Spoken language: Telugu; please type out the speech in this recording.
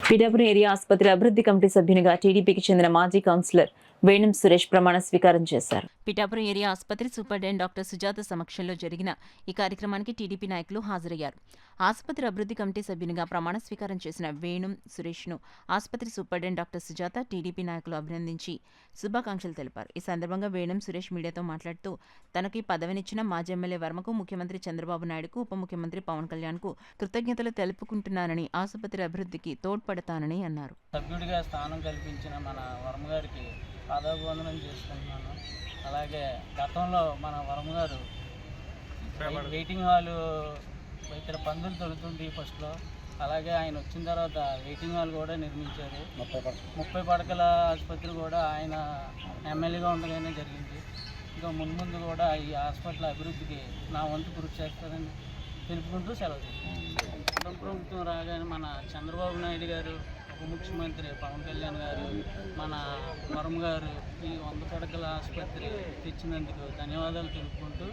పిఠాపురం ఏరియా ఆసుపత్రి అభివృద్ధి కమిటీ సభ్యునిగా టీడీపీకి చెందిన మాజీ కౌన్సిలర్ వేణం సురేష్ ప్రమాణ స్వీకారం చేశారు. పిఠాపురం ఏరియా ఆసుపత్రి సూపరింటెండెంట్ డాక్టర్ సుజాత సమక్షంలో జరిగిన ఈ కార్యక్రమానికి టీడీపీ నాయకులు హాజరయ్యారు. ఆసుపత్రి అభివృద్ధి కమిటీ సభ్యునిగా ప్రమాణ స్వీకారం చేసిన వేణం సురేష్ను ఆసుపత్రి సూపరింటెండెంట్ డాక్టర్ సుజాత, టీడీపీ నాయకులు అభినందించి శుభాకాంక్షలు తెలిపారు. ఈ సందర్భంగా వేణం సురేష్ మీడియాతో మాట్లాడుతూ తనకు ఈ పదవినిచ్చిన మాజీ ఎమ్మెల్యే వర్మకు, ముఖ్యమంత్రి చంద్రబాబు నాయుడుకు, ఉప ముఖ్యమంత్రి పవన్ కళ్యాణ్కు కృతజ్ఞతలు తెలుపుకుంటున్నానని, ఆసుపత్రి అభివృద్ధికి తోడ్పడతానని అన్నారు. సభ్యుడిగా స్థానం కల్పించిన మన వర్మ గారికి పాదాభివందనం చేసుకుంటున్నాను. అలాగే గతంలో మన వర్మ గారు వెయిటింగ్ హాలు ఇక్కడ పందులు తొలుతుంది ఫస్ట్లో, అలాగే ఆయన వచ్చిన తర్వాత వెయిటింగ్ హాల్ కూడా నిర్మించారు. 30 పడకల ఆసుపత్రి కూడా ఆయన ఎమ్మెల్యేగా ఉండగానే జరిగింది. ఇంకా ముందు కూడా ఈ హాస్పిటల్ అభివృద్ధికి నా వంతు కృషి చేస్తారని తెలుపుకుంటూ సెలవు తీసుకుంటాం. ప్రభుత్వం రాగానే మన చంద్రబాబు నాయుడు గారు, ఉప ముఖ్యమంత్రి పవన్ కళ్యాణ్ గారు, మన వర్మ గారు ఈ 100 పడకల ఆసుపత్రి తెచ్చినందుకు ధన్యవాదాలు తెలుపుకుంటూ